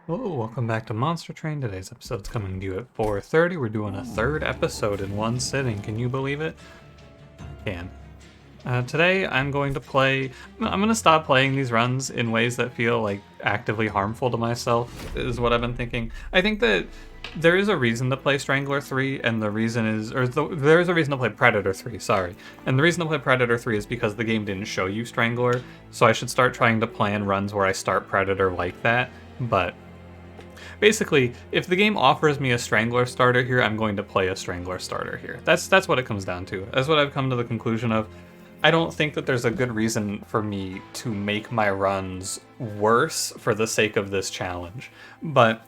Hello, welcome back to Monster Train. Today's episode's coming to you at 4:30. We're doing a third episode in one sitting. Can you believe it? Can. Today I'm going to play... I'm going to stop playing these runs in ways that feel like actively harmful to myself, is what I've been thinking. I think that there is a reason to play Strangler 3, and the reason is... there is a reason to play Predator 3, sorry. And the reason to play Predator 3 is because the game didn't show you Strangler, so I should start trying to plan runs where I start Predator like that, but... basically, if the game offers me a Strangler starter here, I'm going to play a Strangler starter here. That's what it comes down to. That's what I've come to the conclusion of. I don't think that there's a good reason for me to make my runs worse for the sake of this challenge. But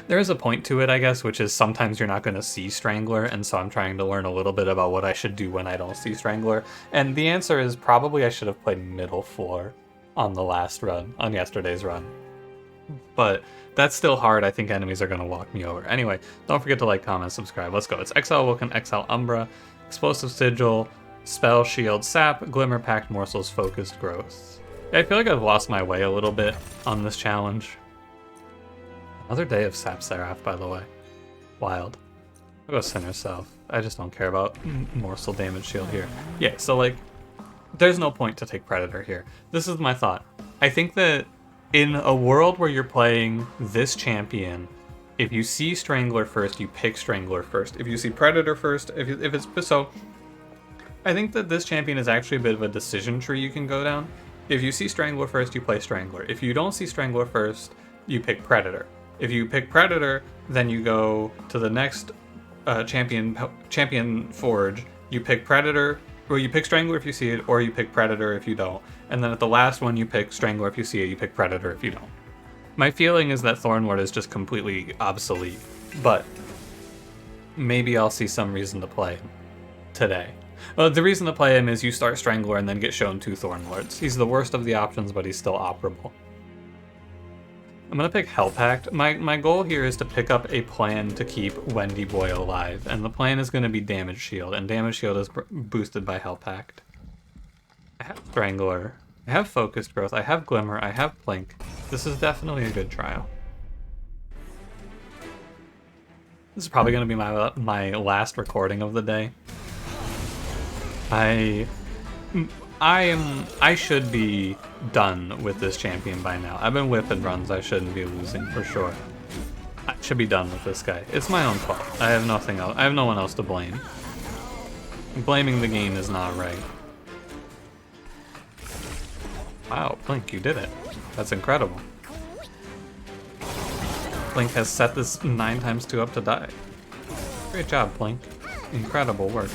there is a point to it, I guess, which is sometimes you're not going to see Strangler, and so I'm trying to learn a little bit about what I should do when I don't see Strangler. And the answer is probably I should have played middle floor on the last run, on yesterday's run. But that's still hard. I think enemies are going to walk me over. Anyway, don't forget to like, comment, subscribe. Let's go. It's Ex Awoken, Umbra, Explosive Sigil, Spell, Shield, Sap, Glimmer, Packed Morsels, Focused Growth. Yeah, I feel like I've lost my way a little bit on this challenge. Another day of Sap Seraph, by the way. Wild. I'll go Center South. I just don't care about Morsel Damage Shield here. Yeah, so like, there's no point to take Predator here. This is my thought. I think that in a world where you're playing this champion, if you see Strangler first, you pick Strangler first. If you see Predator first, if it's so, I think that this champion is actually a bit of a decision tree you can go down. If you see Strangler first, you play Strangler. If you don't see Strangler first, you pick Predator. If you pick Predator, then you go to the next champion Forge. You pick Predator. Well, you pick Strangler if you see it, or you pick Predator if you don't. And then at the last one, you pick Strangler if you see it, you pick Predator if you don't. My feeling is that Thornward is just completely obsolete, but maybe I'll see some reason to play him today. Well, the reason to play him is you start Strangler and then get shown 2 Thornlords. He's the worst of the options, but he's still operable. I'm going to pick Hellpact. My goal here is to pick up a plan to keep Wendy Boy alive, and the plan is going to be Damage Shield, and Damage Shield is boosted by Hellpact. I have Strangler, I have Focused Growth, I have Glimmer, I have Plink. This is definitely a good trial. This is probably going to be my last recording of the day. I should be done with this champion by now. I've been whipping runs I shouldn't be losing for sure. I should be done with this guy. It's my own fault. I have nothing else. I have no one else to blame. Blaming the game is not right. Wow, Blink, you did it. That's incredible. Blink has set this 9 times 2 up to die. Great job, Blink. Incredible work.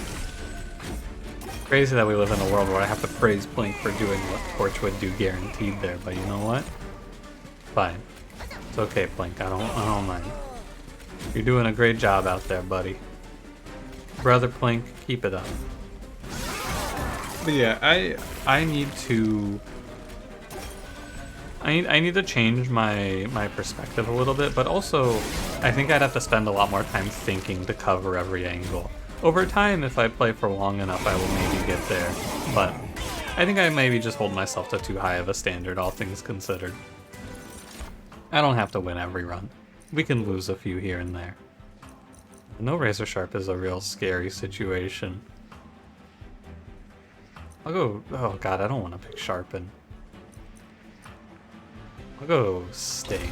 Crazy that we live in a world where I have to praise Blink for doing what Torch would do guaranteed there, but you know what? Fine. It's okay, Blink. I don't mind. You're doing a great job out there, buddy. Brother Blink, keep it up. But yeah, I need to change my perspective a little bit, but also I think I'd have to spend a lot more time thinking to cover every angle. Over time, if I play for long enough, I will maybe get there, but I think I maybe just hold myself to too high of a standard, all things considered. I don't have to win every run. We can lose a few here and there. No Razor Sharp is a real scary situation. I'll go... oh god, I don't want to pick Sharpen. I'll go Sting.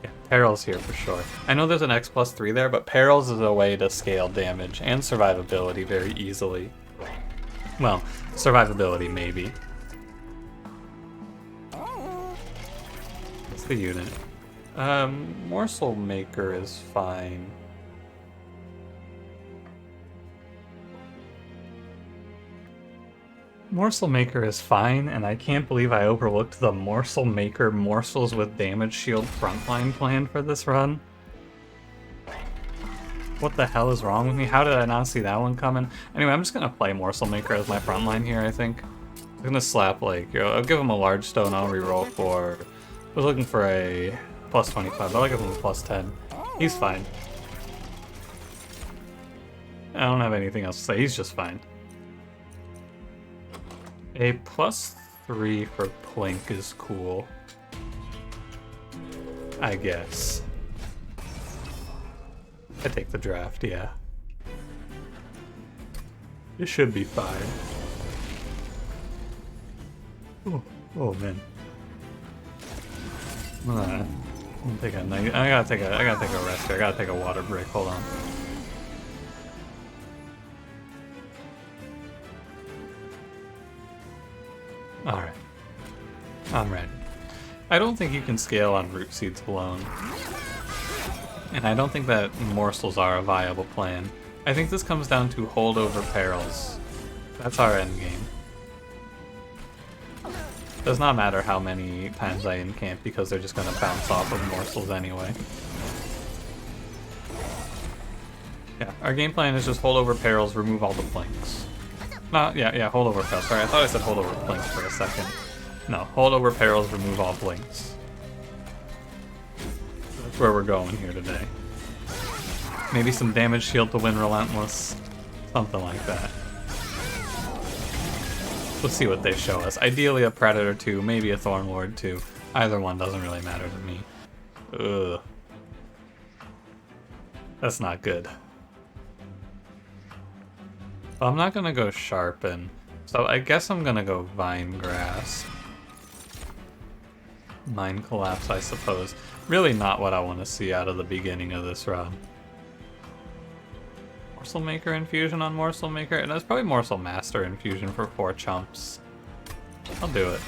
Yeah, Perils here for sure. I know there's an X+3 there, but Perils is a way to scale damage and survivability very easily. Well, survivability maybe. What's the unit? Morsel Maker is fine. Morsel Maker is fine, and I can't believe I overlooked the Morsel Maker Morsels with Damage Shield frontline plan for this run. What the hell is wrong with me? How did I not see that one coming? Anyway, I'm just gonna play Morsel Maker as my frontline here, I think. I'm gonna slap, like, I'll give him a large stone, I'll reroll for... I was looking for a plus 25, but I'll give him a plus 10. He's fine. I don't have anything else to say, he's just fine. A +3 for Plink is cool. I guess. I take the draft, yeah. It should be fine. Oh man. I gotta take a rest here. I gotta take a water break. Hold on. Alright. I'm ready. I don't think you can scale on root seeds alone. And I don't think that morsels are a viable plan. I think this comes down to holdover perils. That's our end game. Does not matter how many times I encamp because they're just gonna bounce off of morsels anyway. Yeah, our game plan is just hold over perils, remove all the planks. Yeah, hold over perils. Sorry, I thought I said hold over planks for a second. No, hold over perils, remove all blinks. That's where we're going here today. Maybe some damage shield to win Relentless. Something like that. Let's see what they show us. Ideally a Predator 2, maybe a Thornlord 2. Either one doesn't really matter to me. Ugh. That's not good. Well, I'm not gonna go Sharpen, so I guess I'm gonna go Vine Grasp. Mind Collapse, I suppose. Really not what I want to see out of the beginning of this run. Morsel Maker Infusion on Morsel Maker, and that's probably Morsel Master Infusion for 4 chumps. I'll do it.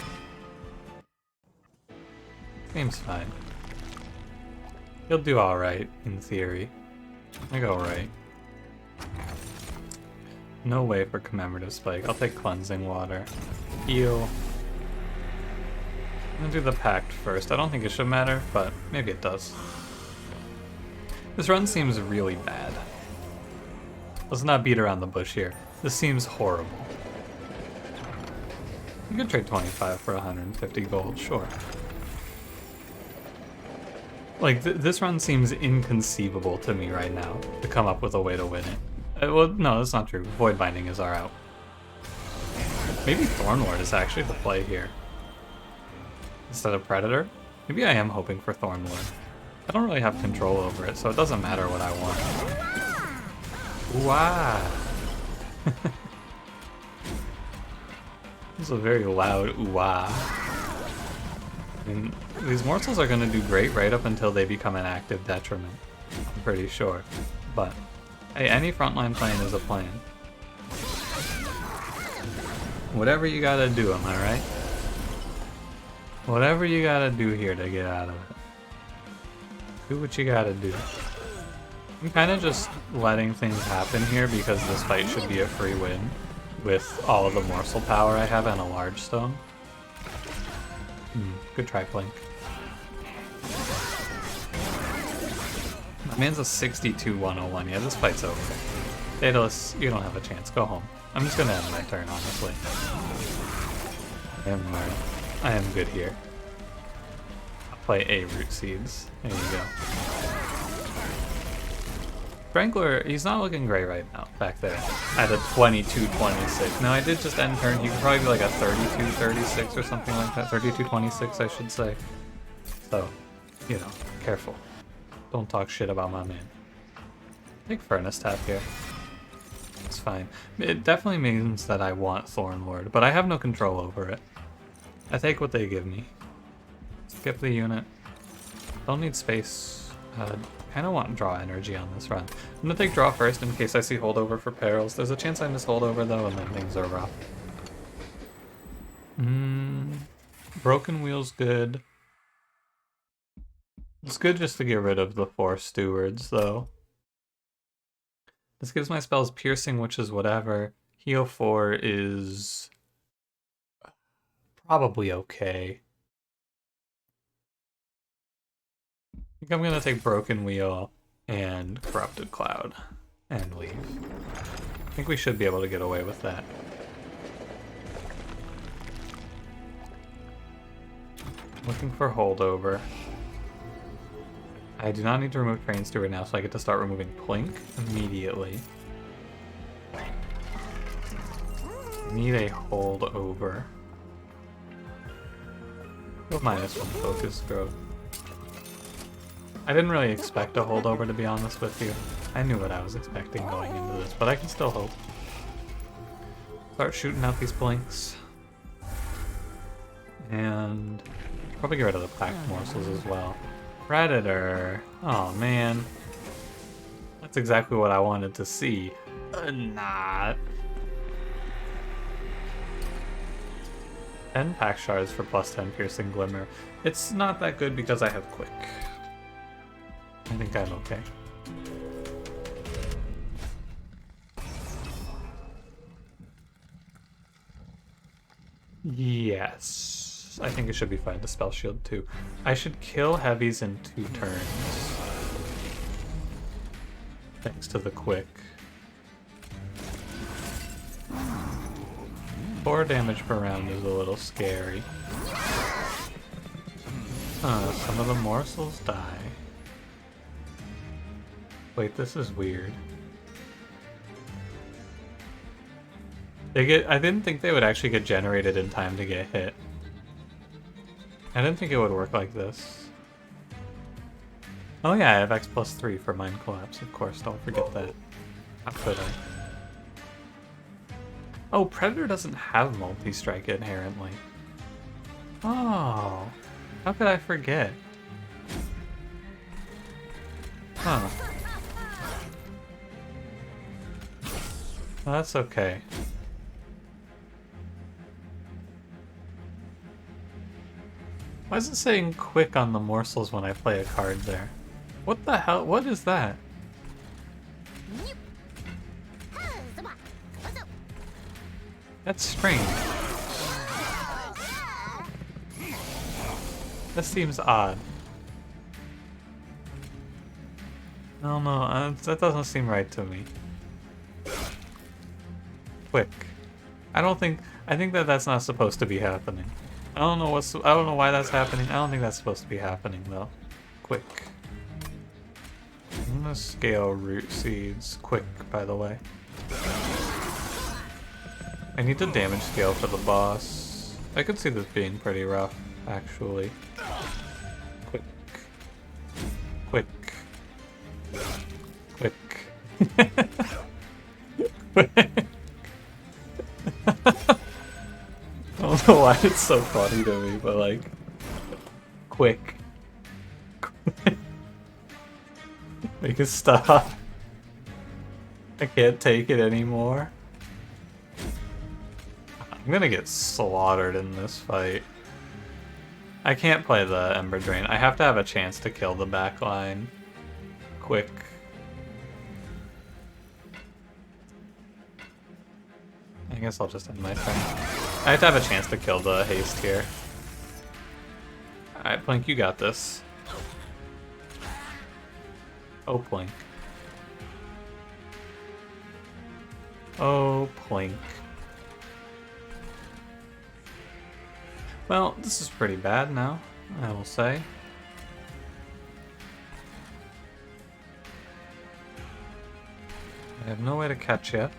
Seems fine. He'll do alright, in theory. I go right. No way for Commemorative Spike. I'll take Cleansing Water. Heal. I'm gonna do the Pact first. I don't think it should matter, but maybe it does. This run seems really bad. Let's not beat around the bush here. This seems horrible. You could trade 25 for 150 gold, sure. Like, this run seems inconceivable to me right now, to come up with a way to win it. Well, no, that's not true. Void Binding is our out. Maybe Thornlord is actually the play here. Instead of Predator? Maybe I am hoping for Thornlord. I don't really have control over it, so it doesn't matter what I want. Wow. This is a very loud ooh-wah. I mean, these morsels are going to do great right up until they become an active detriment. I'm pretty sure. But, hey, any frontline plan is a plan. Whatever you gotta do, am I right? Whatever you gotta do here to get out of it. Do what you gotta do. I'm kind of just letting things happen here because this fight should be a free win with all of the morsel power I have and a large stone. Good try, Plink. My man's a 62-101. Yeah, this fight's over. Daedalus, you don't have a chance. Go home. I'm just gonna end my turn, honestly. I am good here. I'll play a Root Seeds. There you go. Frankler, he's not looking great right now, back there, at a 22-26. Now, I did just end turn. He could probably be like a 32-36 or something like that. 32-26, I should say. So, you know, careful. Don't talk shit about my man. Take Furnace Tap here. It's fine. It definitely means that I want Thornlord, but I have no control over it. I take what they give me. Skip the unit. Don't need space. Kind of want draw energy on this run. I'm gonna take draw first in case I see holdover for perils. There's a chance I miss holdover though, and then things are rough. Broken Wheel's good. It's good just to get rid of the 4 stewards though. This gives my spells piercing, which is whatever. Heal 4 is probably okay. I think I'm gonna take Broken Wheel and Corrupted Cloud and leave. I think we should be able to get away with that. Looking for holdover. I do not need to remove Train Steward now, so I get to start removing Plink immediately. I need a holdover. Go -1 focus growth. I didn't really expect a holdover, to be honest with you. I knew what I was expecting going into this, but I can still hope. Start shooting out these blinks. And probably get rid of the pack morsels as well. Predator. Oh man. That's exactly what I wanted to see. Not. 10 pack shards for plus 10 piercing glimmer. It's not that good because I have quick. I think I'm okay. Yes. I think it should be fine to spell shield too. I should kill heavies in 2 turns. Thanks to the quick. 4 damage per round is a little scary. Some of the morsels die. Wait, this is weird. I didn't think they would actually get generated in time to get hit. I didn't think it would work like this. Oh yeah, I have X plus 3 for Mind Collapse, of course, don't forget that. How could I? Oh, Predator doesn't have multi-strike inherently. Oh, how could I forget? Huh. Well, that's okay. Why is it saying quick on the morsels when I play a card there? What the hell? What is that? That's strange. That seems odd. I don't know, that doesn't seem right to me. Quick. I think that that's not supposed to be happening. I don't know why that's happening. I don't think that's supposed to be happening though. Quick. I'm gonna scale root seeds. Quick, by the way. I need to damage scale for the boss. I could see this being pretty rough, actually. Quick. Quick. Quick. Quick. I don't know why it's so funny to me, but like, quick. Make it stop. I can't take it anymore. I'm gonna get slaughtered in this fight. I can't play the Ember Drain. I have to have a chance to kill the backline. Quick. I guess I'll just end my turn. I have to have a chance to kill the haste here. Alright, Plink, you got this. Oh, Plink. Oh, Plink. Well, this is pretty bad now, I will say. I have no way to catch you.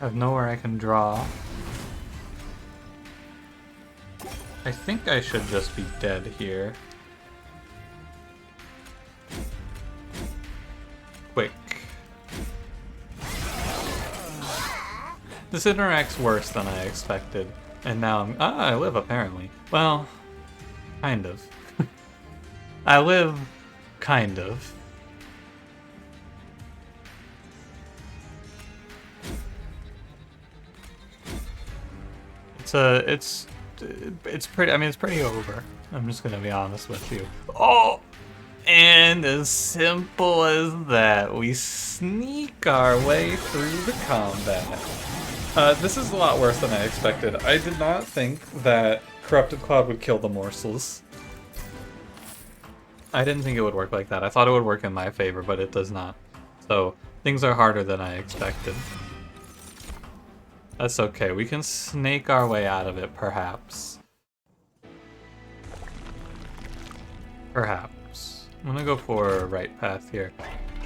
I have nowhere I can draw. I think I should just be dead here. Quick. This interacts worse than I expected. And now I live apparently. Well, kind of. I live kind of. It's pretty, I mean, it's pretty over. I'm just gonna be honest with you. Oh! And as simple as that, we sneak our way through the combat. This is a lot worse than I expected. I did not think that Corrupted Cloud would kill the morsels. I didn't think it would work like that. I thought it would work in my favor, but it does not. So, things are harder than I expected. That's okay, we can snake our way out of it, perhaps. Perhaps. I'm gonna go for a right path here.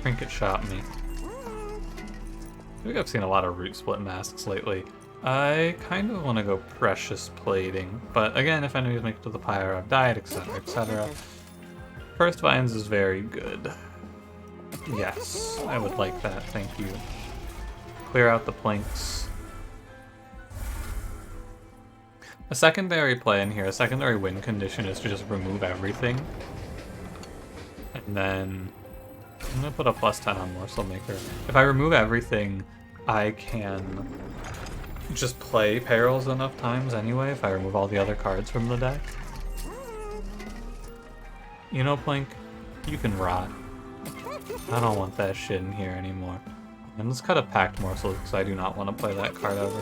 Trinket shot me. I think I've seen a lot of root split masks lately. I kind of want to go precious plating, but again, if enemies make it to the pyre, I've died, etc., etc. First Vines is very good. Yes, I would like that, thank you. Clear out the planks. A secondary play in here, a secondary win condition is to just remove everything. And then I'm gonna put a +10 on Morsel Maker. If I remove everything, I can just play Perils enough times anyway if I remove all the other cards from the deck. You know, Plink, you can rot. I don't want that shit in here anymore. And let's cut a Packed Morsel because I do not want to play that card ever.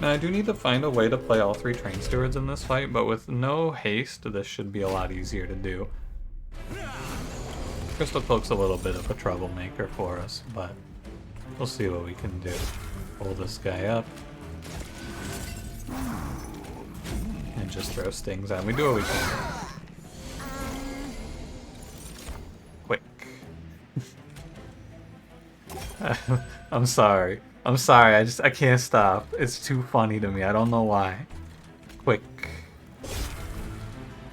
Now I do need to find a way to play all 3 Train Stewards in this fight, but with no haste, this should be a lot easier to do. Crystal Cloak's a little bit of a troublemaker for us, but we'll see what we can do. Pull this guy up. And just throw stings at him. We do what we can. Quick. I'm sorry. I'm sorry, I can't stop. It's too funny to me. I don't know why. Quick.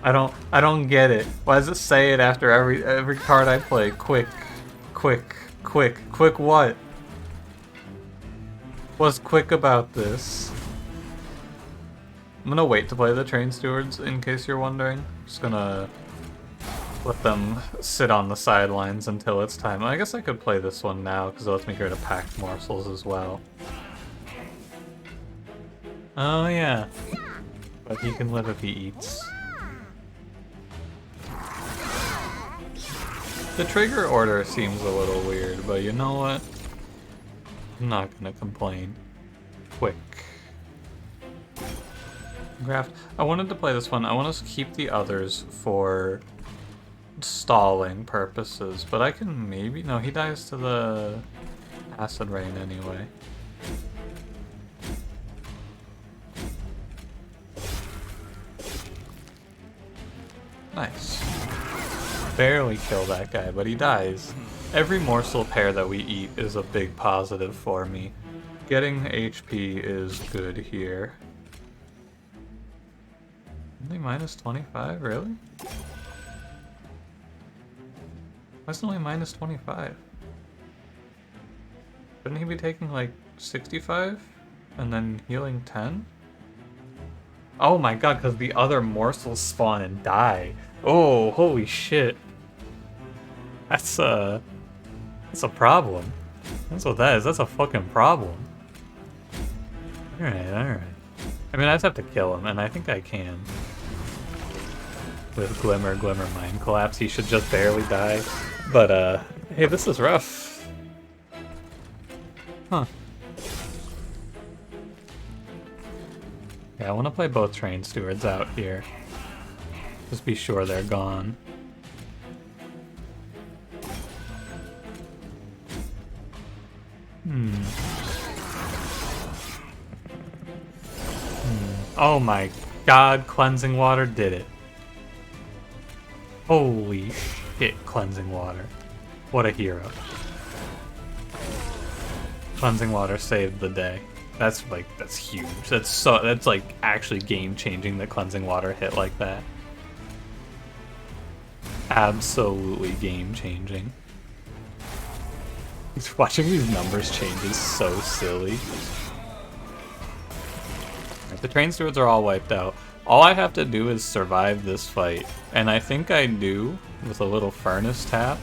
I don't get it. Why does it say it after every card I play? Quick. Quick. Quick. Quick what? What's quick about this? I'm gonna wait to play the Train Stewards in case you're wondering. Just gonna let them sit on the sidelines until it's time. I guess I could play this one now because it lets me hear the Packed Morsels as well. Oh yeah. But he can live if he eats. The trigger order seems a little weird, but you know what? I'm not gonna complain. Quick. Graft. I wanted to play this one. I want to keep the others for stalling purposes, but I can maybe... No, he dies to the Acid Rain anyway. Nice. Barely kill that guy, but he dies. Every morsel pair that we eat is a big positive for me. Getting HP is good here. Only minus 25, really? Why is it only minus 25? Shouldn't he be taking like 65? And then healing 10? Oh my god, because the other morsels spawn and die. Oh, holy shit. That's a problem. That's what that is. That's a fucking problem. Alright, alright. I mean, I just have to kill him, and I think I can. With Glimmer Mind Collapse, he should just barely die. But, hey, this is rough. Huh. Yeah, I want to play both Train Stewards out here. Just be sure they're gone. Oh my god, Cleansing Water did it. Holy shit, Cleansing Water. What a hero. Cleansing Water saved the day. That's huge. That's like actually game changing that Cleansing Water hit like that. Absolutely game changing. Watching these numbers change is so silly. The Train Stewards are all wiped out. All I have to do is survive this fight, and I think I do with a little Furnace tap.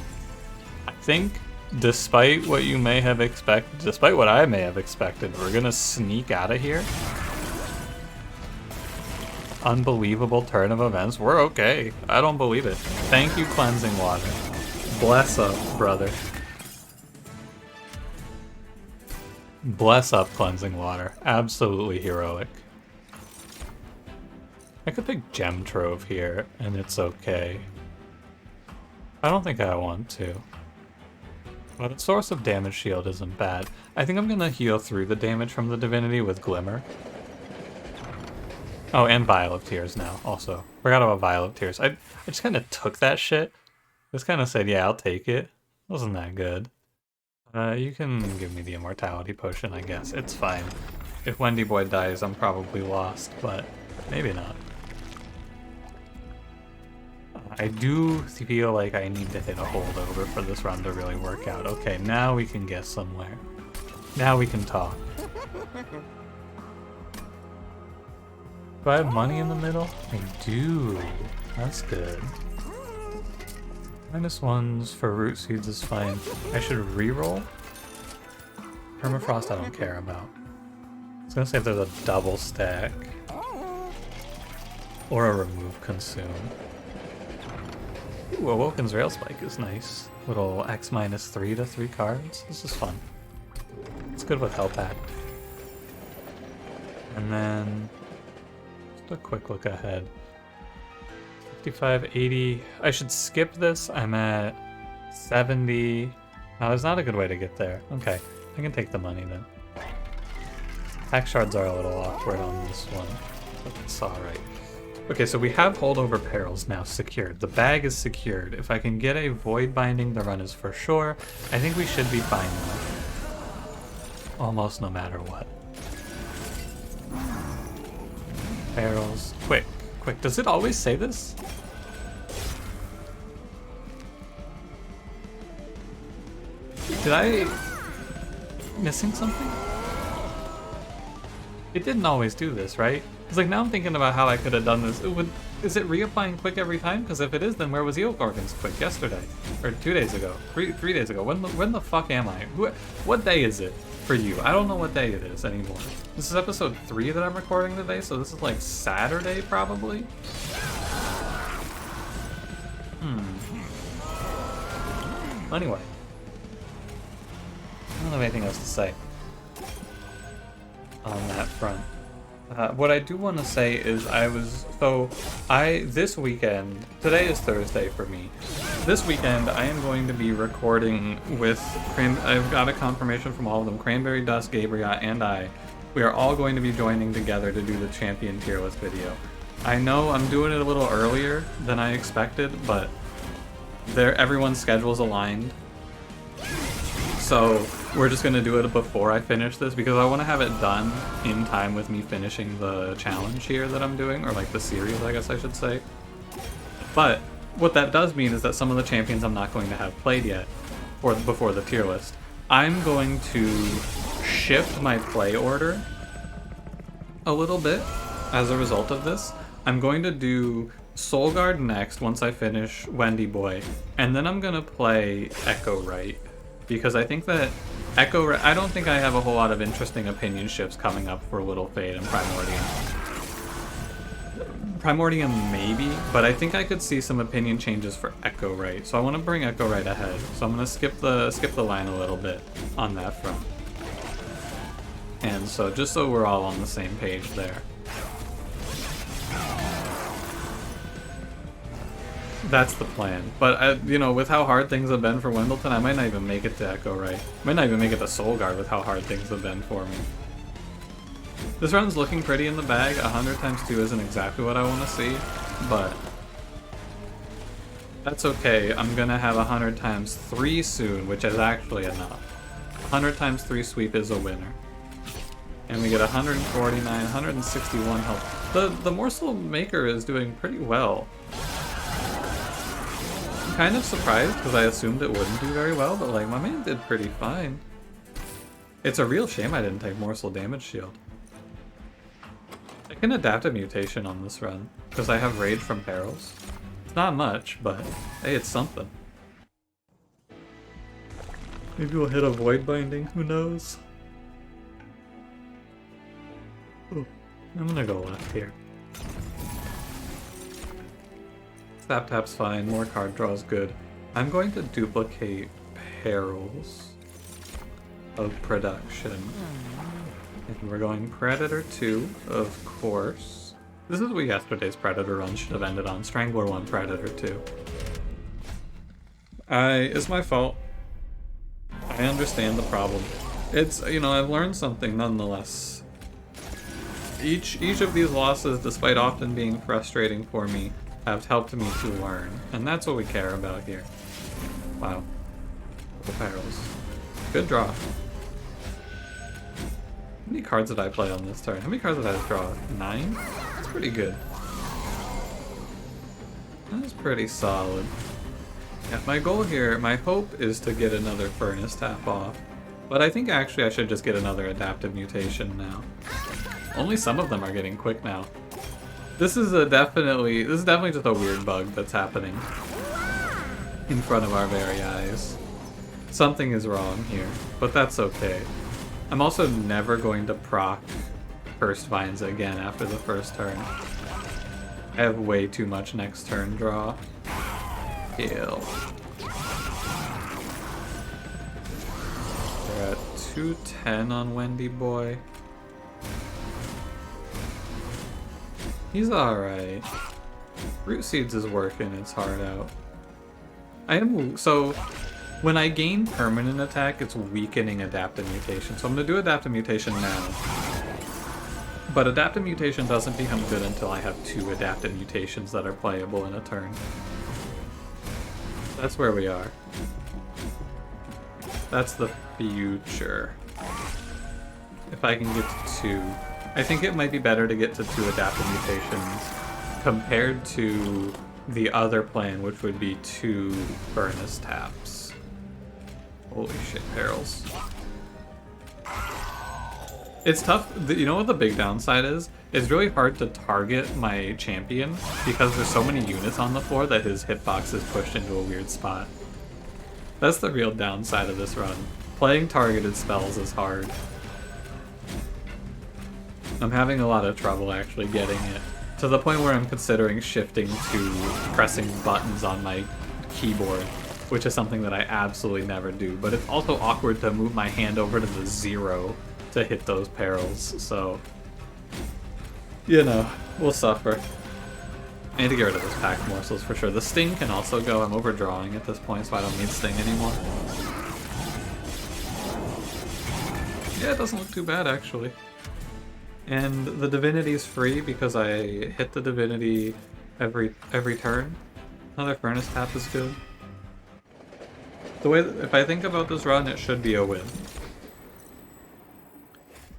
I think, despite what you may have expected, despite what I may have expected, we're gonna sneak out of here. Unbelievable turn of events. We're okay. I don't believe it. Thank you, Cleansing Water. Bless up, brother. Bless up, Cleansing Water. Absolutely heroic. I could pick Gem Trove here, and it's okay. I don't think I want to. But its source of damage shield isn't bad. I think I'm gonna heal through the damage from the Divinity with Glimmer. Oh, and Vial of Tears now, also. Forgot about Vial of Tears. I just kind of took that shit. Just kind of said, yeah, I'll take it. Wasn't that good. You can give me the Immortality Potion, I guess. It's fine. If Wendy Boy dies, I'm probably lost, but maybe not. I do feel like I need to hit a holdover for this run to really work out. Okay, now we can get somewhere. Now we can talk. Do I have money in the middle? I do. That's good. -1s for root seeds is fine. I should reroll? Permafrost I don't care about. I was gonna say if there's a double stack. Or a remove consume. Ooh, Awoken's Rail Spike is nice. Little X -3 to 3 cards. This is fun. It's good with Help Act. And then just a quick look ahead. 55, 80. I should skip this. I'm at 70. No, there's not a good way to get there. Okay, I can take the money then. Tax shards are a little awkward on this one, but it's alright. Okay, so we have holdover perils now secured. The bag is secured. If I can get a void binding, the run is for sure. I think we should be fine now. Almost no matter what. Perils. Quick, quick. Does it always say this? Did I... missing something? It didn't always do this, right? It's like now I'm thinking about how I could have done this. Is it reapplying quick every time? Because if it is, then where was Ex Awoken's quick? Yesterday, or 2 days ago, three days ago. When the fuck am I? What day is it for you? I don't know what day it is anymore. This is episode 3 that I'm recording today, so this is like Saturday probably. Anyway, I don't have anything else to say on that front. What I do want to say is this weekend, today is Thursday for me. This weekend I am going to be recording with, I've got a confirmation from all of them, Cranberry Dust, Gabriel, and I. We are all going to be joining together to do the champion tier list video. I know I'm doing it a little earlier than I expected, but everyone's schedule's aligned. So we're just gonna do it before I finish this because I want to have it done in time with me finishing the challenge here that I'm doing, or like the series, I guess I should say. But what that does mean is that some of the champions I'm not going to have played yet, or before the tier list. I'm going to shift my play order a little bit as a result of this. I'm going to do Soul Guard next once I finish Wendy Boy, and then I'm gonna play Echo Right. Because I think that I don't think I have a whole lot of interesting opinion shifts coming up for Little Fade and Primordium. Primordium maybe, but I think I could see some opinion changes for Echo Right. So I want to bring Echo Right ahead. So I'm gonna skip the line a little bit on that front. And so just so we're all on the same page there. That's the plan. But, you know, with how hard things have been for Wendleton, I might not even make it to Echo Right. Might not even make it to Soul Guard with how hard things have been for me. This run's looking pretty in the bag. 100 times 2 isn't exactly what I want to see, but that's okay. I'm gonna have 100 times 3 soon, which is actually enough. 100 times 3 sweep is a winner. And we get 149, 161 health. The Morsel Maker is doing pretty well. Kind of surprised because I assumed it wouldn't do very well, but like my man did pretty fine. It's a real shame I didn't take Morsel Damage Shield. I can adapt a mutation on this run because I have Rage from Perils. It's not much, but hey, it's something. Maybe we'll hit a Void Binding, who knows? Ooh, I'm gonna go left here. Tap's fine, more card draws good. I'm going to duplicate Perils of Production. And we're going Predator 2, of course. This is what yesterday's Predator run should have ended on. Strangler 1, Predator 2. It's my fault. I understand the problem. It's, you know, I've learned something nonetheless. Each of these losses, despite often being frustrating for me, have helped me to learn, and that's what we care about here. Wow. The Perils. Good draw. How many cards did I play on this turn? How many cards did I draw? 9? That's pretty good. That's pretty solid. Yeah, my goal here, my hope is to get another Furnace Tap off. But I think actually I should just get another Adaptive Mutation now. Only some of them are getting quick now. This is definitely just a weird bug that's happening in front of our very eyes. Something is wrong here, but that's okay. I'm also never going to proc First Vines again after the first turn. I have way too much next turn draw. Kill. We're at 210 on Wendy Boy. He's alright. Root Seeds is working its heart out. So, when I gain permanent attack, it's weakening Adaptive Mutation. So I'm going to do Adaptive Mutation now. But Adaptive Mutation doesn't become good until I have 2 Adaptive Mutations that are playable in a turn. That's where we are. That's the future. If I can get to 2. I think it might be better to get to 2 Adaptive Mutations compared to the other plan, which would be 2 Furnace Taps. Holy shit, perils. It's tough. You know what the big downside is? It's really hard to target my champion because there's so many units on the floor that his hitbox is pushed into a weird spot. That's the real downside of this run. Playing targeted spells is hard. I'm having a lot of trouble actually getting it, to the point where I'm considering shifting to pressing buttons on my keyboard, which is something that I absolutely never do, but it's also awkward to move my hand over to the 0 to hit those perils, so, you know, we'll suffer. I need to get rid of those pack morsels for sure. The Sting can also go. I'm overdrawing at this point, so I don't need Sting anymore. Yeah, it doesn't look too bad, actually. And the Divinity is free because I hit the Divinity every turn. Another Furnace Tap is good. The way if I think about this run, it should be a win.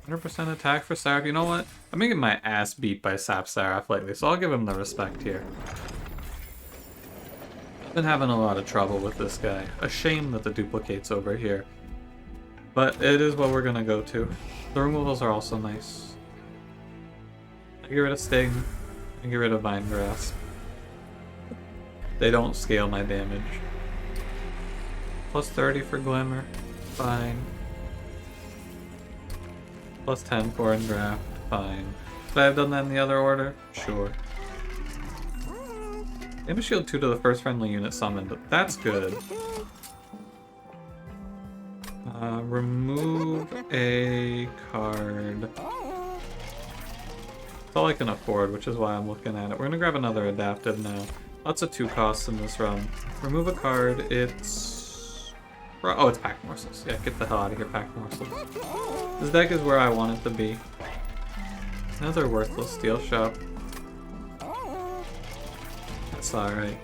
100% attack for Seraph. You know what? I'm getting my ass beat by Sap Seraph lately, so I'll give him the respect here. I've been having a lot of trouble with this guy. A shame that the duplicate's over here. But it is what we're gonna go to. The removals are also nice. I get rid of Sting. I get rid of Vine Grasp. They don't scale my damage. Plus 30 for Glimmer. Fine. Plus 10 for Engraft. Fine. Could I have done that in the other order? Sure. Damage shield 2 to the first friendly unit summoned. That's good. Remove a card. That's all I can afford, which is why I'm looking at it. We're gonna grab another adaptive now. Lots of 2 costs in this run. Remove a card. It's... oh, it's Pack Morsels. Yeah, get the hell out of here, Pack Morsels. This deck is where I want it to be. Another worthless Steel Shop. That's alright.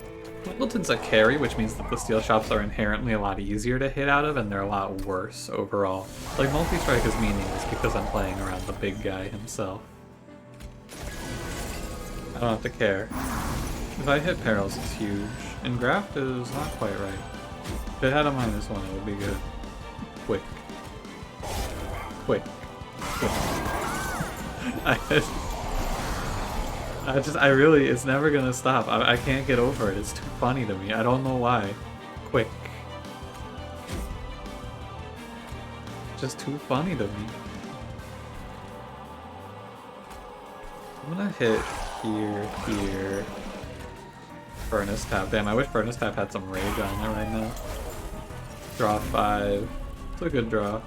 Wimbledon's a carry, which means that the Steel Shops are inherently a lot easier to hit out of, and they're a lot worse overall. Like, Multi-Strike is meaningless because I'm playing around the big guy himself. I don't have to care. If I hit Perils, it's huge. And Graft is not quite right. If it had a -1, it would be good. Quick. Quick. Quick. I really, it's never gonna stop. I can't get over it. It's too funny to me. I don't know why. Quick. Just too funny to me. I'm gonna hit here. Furnace Tap. Damn, I wish Furnace Tap had some rage on it right now. Draw 5. It's a good draw.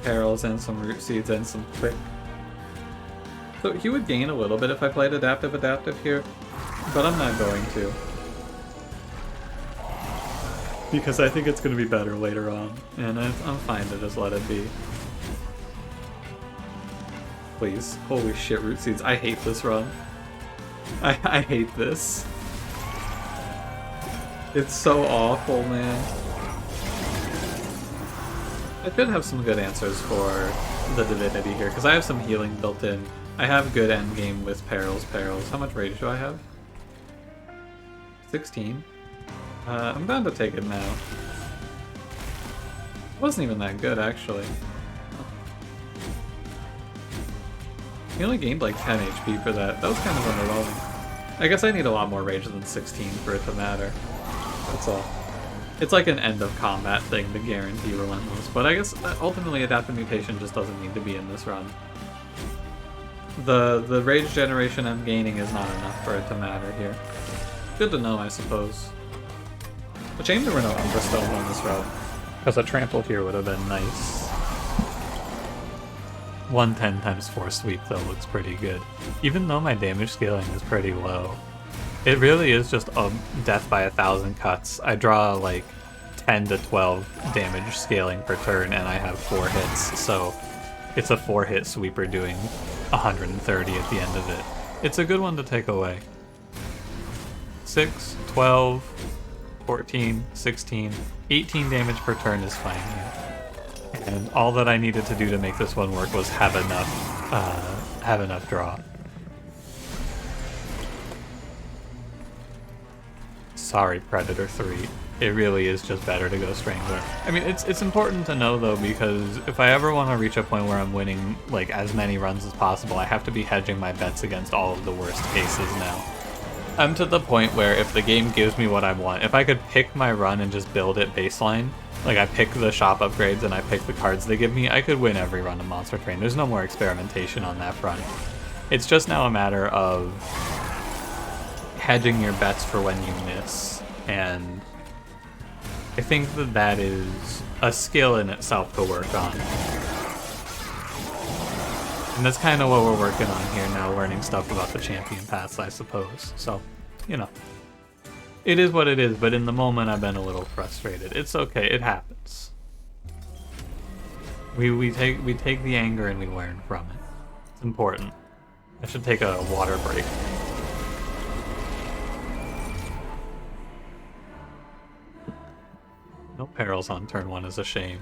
Perils and some Root Seeds and some Quick. So he would gain a little bit if I played Adaptive here, but I'm not going to. Because I think it's going to be better later on, and I'm fine to just let it be. Please. Holy shit, Root Seeds. I hate this run. I hate this. It's so awful, man. I could have some good answers for the Divinity here, because I have some healing built in. I have good endgame with Perils. How much rage do I have? 16. I'm bound to take it now. It wasn't even that good, actually. He only gained like 10 HP for that. That was kind of underwhelming. I guess I need a lot more rage than 16 for it to matter. That's all. It's like an end of combat thing to guarantee relentless, but I guess ultimately adaptive mutation just doesn't need to be in this run. The rage generation I'm gaining is not enough for it to matter here. Good to know, I suppose. A shame there were no Umbra stones on this route, because a trample here would have been nice. 110 times 4 sweep though looks pretty good, even though my damage scaling is pretty low. It really is just a death by 1,000 cuts. I draw like 10 to 12 damage scaling per turn and I have 4 hits, so it's a 4-hit sweeper doing 130 at the end of it. It's a good one to take away. 6, 12, 14, 16, 18 damage per turn is fine here. And all that I needed to do to make this one work was have enough draw. Sorry, Predator 3. It really is just better to go Strangler. I mean, it's important to know though, because if I ever want to reach a point where I'm winning like as many runs as possible, I have to be hedging my bets against all of the worst cases now. I'm to the point where if the game gives me what I want, if I could pick my run and just build it baseline, like I pick the shop upgrades and I pick the cards they give me, I could win every run of Monster Train. There's no more experimentation on that front. It's just now a matter of hedging your bets for when you miss, and I think that that is a skill in itself to work on. And that's kind of what we're working on here now, learning stuff about the champion paths, I suppose. So, you know, it is what it is, but in the moment I've been a little frustrated. It's okay, it happens. We take the anger and we learn from it. It's important. I should take a water break. No perils on turn 1 is a shame.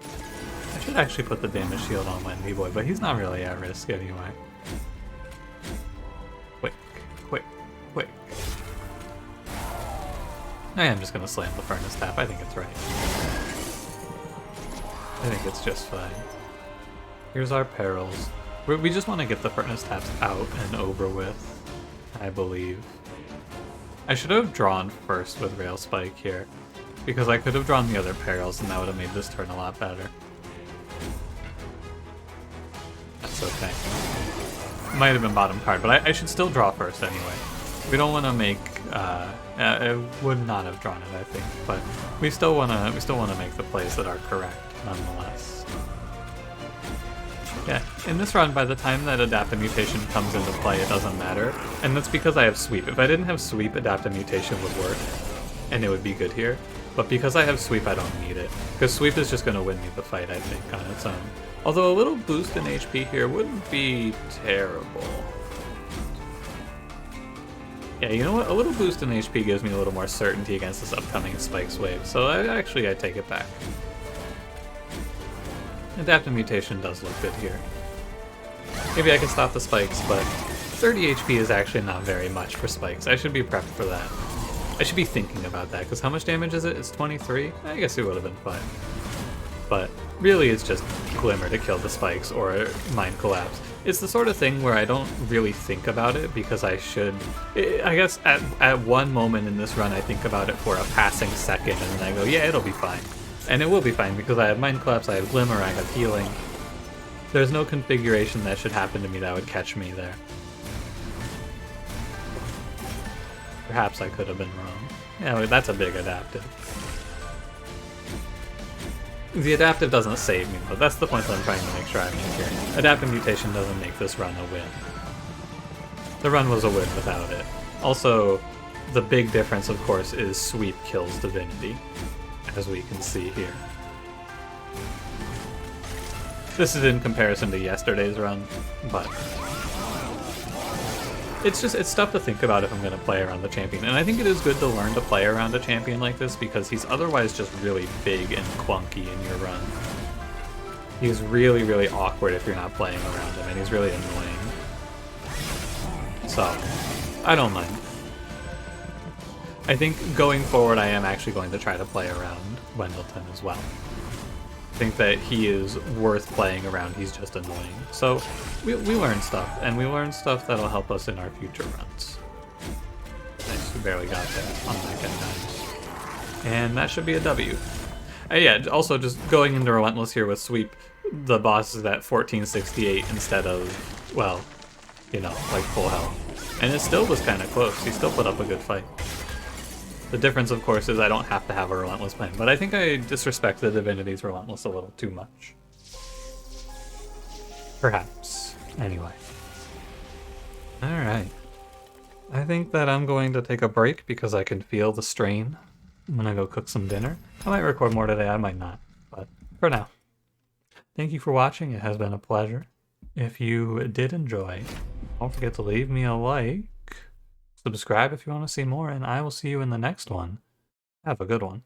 I should actually put the damage shield on Wendy Boy, but he's not really at risk anyway. Quick, quick, quick. I am just gonna slam the Furnace Tap, I think it's right. I think it's just fine. Here's our perils. We just want to get the Furnace Taps out and over with, I believe. I should have drawn first with Rail Spike here, because I could have drawn the other perils and that would have made this turn a lot better. That's okay. Might have been bottom card, but I should still draw first anyway. We don't want to make. I would not have drawn it, I think, but we still want to make the plays that are correct nonetheless. Yeah, in this run, by the time that Adaptive Mutation comes into play, it doesn't matter, and that's because I have Sweep. If I didn't have Sweep, Adaptive Mutation would work, and it would be good here. But because I have Sweep, I don't need it, because Sweep is just going to win me the fight, I think, on its own. Although a little boost in HP here wouldn't be terrible. Yeah, you know what? A little boost in HP gives me a little more certainty against this upcoming Spikes wave, so I take it back. Adaptive Mutation does look good here. Maybe I can stop the Spikes, but 30 HP is actually not very much for Spikes. I should be prepped for that. I should be thinking about that, because how much damage is it? It's 23? I guess it would have been fine. But really it's just Glimmer to kill the Spikes or Mind Collapse. It's the sort of thing where I don't really think about it because I should. I guess at one moment in this run I think about it for a passing second and then I go, yeah, it'll be fine. And it will be fine because I have Mind Collapse, I have Glimmer, I have Healing. There's no configuration that should happen to me that would catch me there. Perhaps I could have been wrong. Yeah, that's a big adaptive. The adaptive doesn't save me, though. That's the point that I'm trying to make sure I make here. Adaptive Mutation doesn't make this run a win. The run was a win without it. Also, the big difference, of course, is Sweep kills Divinity, as we can see here. This is in comparison to yesterday's run, but it's tough to think about if I'm going to play around the champion, and I think it is good to learn to play around a champion like this because he's otherwise just really big and clunky in your run. He's really, really awkward if you're not playing around him, and he's really annoying. So, I don't mind. I think going forward, I am actually going to try to play around Wendleton as well. I think that he is worth playing around. He's just annoying. So we learn stuff, and we learn stuff that'll help us in our future runs. Nice, we barely got there on back end times. And that should be a W. Yeah, also just going into Relentless here with Sweep, the boss is at 1468 instead of, well, you know, like full health. And it still was kind of close. He still put up a good fight. The difference, of course, is I don't have to have a Relentless plan, but I think I disrespect the Divinity's Relentless a little too much. Perhaps. Anyway. Alright. I think that I'm going to take a break because I can feel the strain. I'm gonna go cook some dinner. I might record more today, I might not, but for now. Thank you for watching, it has been a pleasure. If you did enjoy, don't forget to leave me a like. Subscribe if you want to see more, and I will see you in the next one. Have a good one.